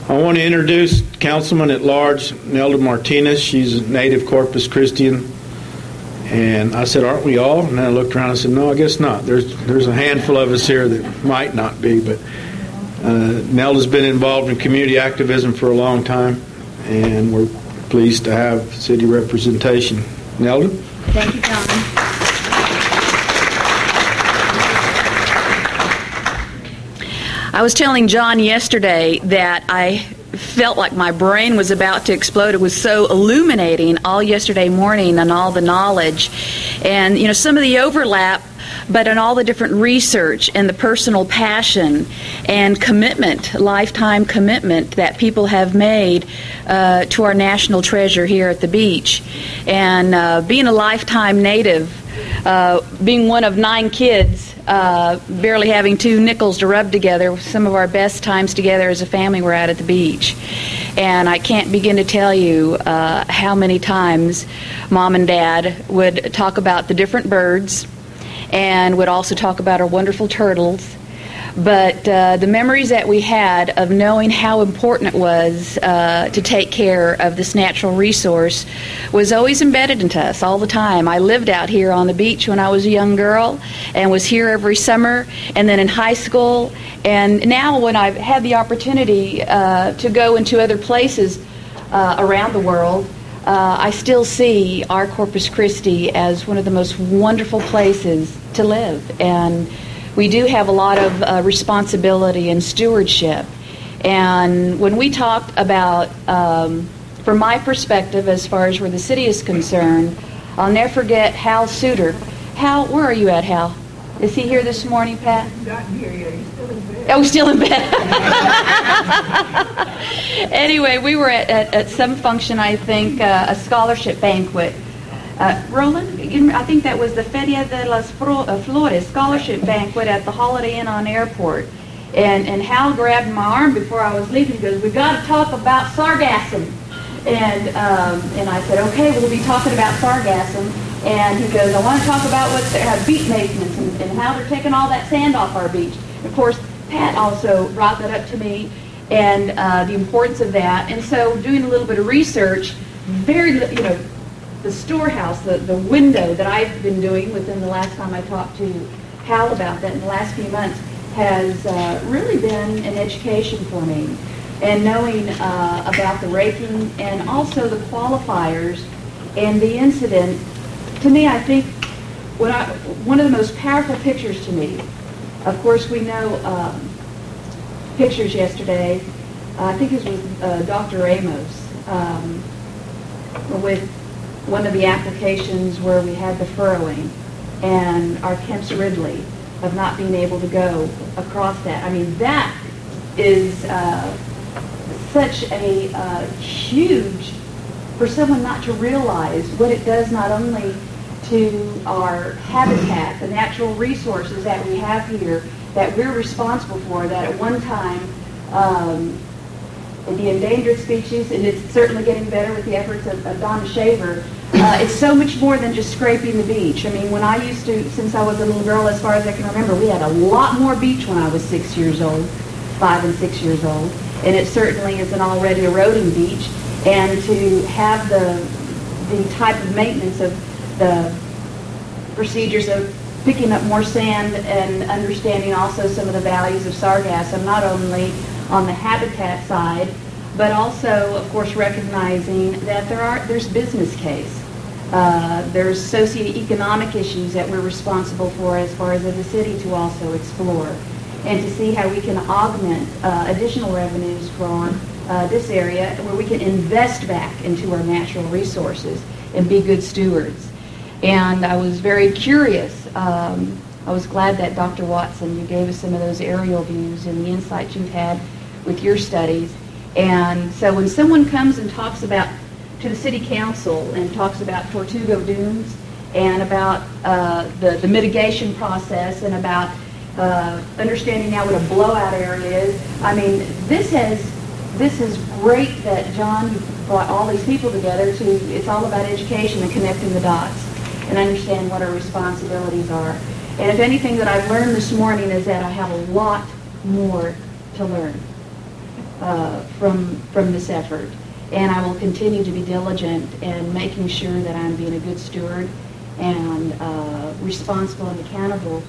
I want to introduce Councilman at Large Nelda Martinez. She's a native Corpus Christian. And I said, aren't we all? And then I looked around and said, no, I guess not. There's a handful of us here that might not be. But Nelda's been involved in community activism for a long time, and we're pleased to have city representation. Nelda? Thank you, John. I was telling John yesterday that I felt like my brain was about to explode. It was so illuminating all yesterday morning and all the knowledge and, some of the overlap, but in all the different research and the personal passion and commitment, lifetime commitment that people have made to our national treasure here at the beach. And being a lifetime native, being one of 9 kids, barely having 2 nickels to rub together, some of our best times together as a family were out at the beach. And I can't begin to tell you how many times Mom and Dad would talk about the different birds and would also talk about our wonderful turtles. But the memories that we had of knowing how important it was to take care of this natural resource was always embedded into us all the time. I lived out here on the beach when I was a young girl and was here every summer, and then in high school. And now when I've had the opportunity to go into other places around the world, I still see our Corpus Christi as one of the most wonderful places to live. And we do have a lot of responsibility and stewardship. And when we talked about, from my perspective, as far as where the city is concerned, I'll never forget Hal Suter. Hal, where are you at, Hal? Is he here this morning, Pat? Not here yet. He's still in bed. Oh, he's still in bed. Anyway, we were at some function, I think, a scholarship banquet. Roland, I think that was the Feria de las Flores scholarship banquet at the Holiday Inn on Airport. And Hal grabbed my arm before I was leaving. He goes, "We've got to talk about Sargassum." And I said, "Okay, we'll be talking about Sargassum." And he goes, "I want to talk about beach maintenance and how they're taking all that sand off our beach." Of course, Pat also brought that up to me, and the importance of that. And so, doing a little bit of research, the storehouse, the window that I've been doing within the last time I talked to Hal about that in the last few months has really been an education for me. And knowing about the raking and also the qualifiers and the incident, to me, I think one of the most powerful pictures to me, of course we know pictures yesterday, I think it was with Dr. Amos, with one of the applications where we had the furrowing and our Kemp's Ridley of not being able to go across that. I mean, that is such a huge, for someone not to realize what it does not only to our habitat, the natural resources that we have here that we're responsible for, that at one time the endangered species, and it's certainly getting better with the efforts of Donna Shaver, it's so much more than just scraping the beach. I mean, when I used to, since I was a little girl, as far as I can remember, we had a lot more beach when I was 6 years old, 5 and 6 years old, and it certainly is an already eroding beach. And to have the type of maintenance of the procedures of picking up more sand and understanding also some of the values of sargassum, not only on the habitat side, but also, of course, recognizing that there's business case. There's socioeconomic issues that we're responsible for as far as the city to also explore, and to see how we can augment additional revenues from this area where we can invest back into our natural resources and be good stewards. And I was very curious. I was glad that Dr. Watson, you gave us some of those aerial views and the insights you've had with your studies. And so when someone comes and talks about, to the city council, and talks about Tortuga dunes and about the mitigation process and about understanding now what a blowout area is, I mean, this is great that John brought all these people together to, it's all about education and connecting the dots and understand what our responsibilities are. And if anything that I've learned this morning is that I have a lot more to learn. from this effort. And I will continue to be diligent in making sure that I'm being a good steward and responsible and accountable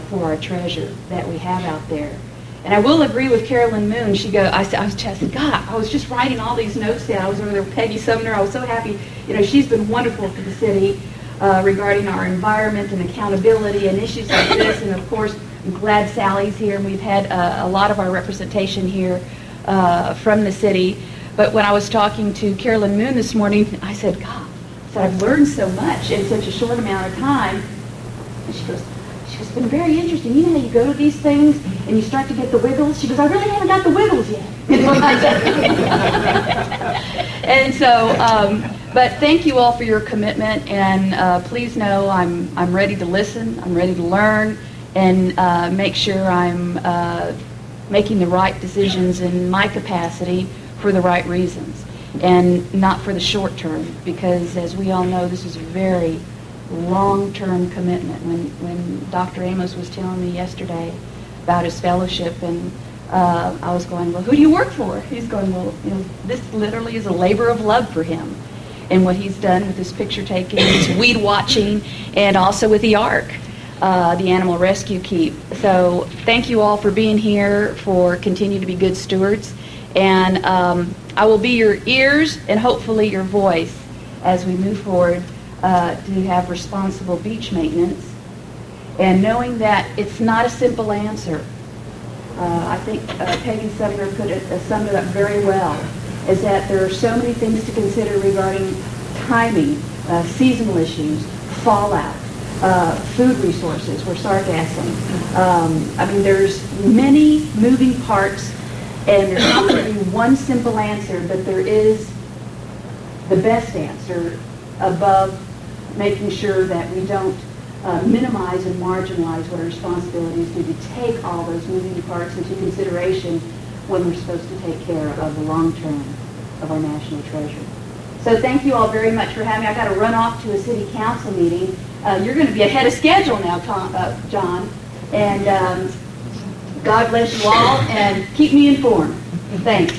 for our treasure that we have out there. And I will agree with Carolyn Moon. I was just writing all these notes down. I was over there with Peggy Sumner. I was so happy. She's been wonderful for the city regarding our environment and accountability and issues like this. And of course, I'm glad Sally's here, and we've had a lot of our representation here from the city. But when I was talking to Carolyn Moon this morning, I said, God, I've learned so much in such a short amount of time. And she goes, it's been very interesting. You know how you go to these things and you start to get the wiggles? She goes, I really haven't got the wiggles yet. And so, but thank you all for your commitment, and please know I'm ready to listen, I'm ready to learn, and make sure I'm making the right decisions in my capacity for the right reasons, and not for the short term, because as we all know, this is a very long-term commitment. When Dr. Amos was telling me yesterday about his fellowship, and I was going, well, who do you work for? He's going, well, this literally is a labor of love for him, and what he's done with his picture taking, his weed watching, and also with the ARC, the Animal Rescue Keep. So thank you all for being here, for continuing to be good stewards, and I will be your ears and hopefully your voice as we move forward to have responsible beach maintenance, and knowing that it's not a simple answer. I think Peggy Sumner summed it up very well, is that there are so many things to consider regarding timing, seasonal issues, fallout, food resources, or sargassum. There's many moving parts, and there's not going to be one simple answer, but there is the best answer above making sure that we don't minimize and marginalize what our responsibilities do to take all those moving parts into consideration when we're supposed to take care of the long term of our national treasure. So thank you all very much for having me. I've got to run off to a city council meeting. You're going to be ahead of schedule now, John. And God bless you all, and keep me informed. Thanks.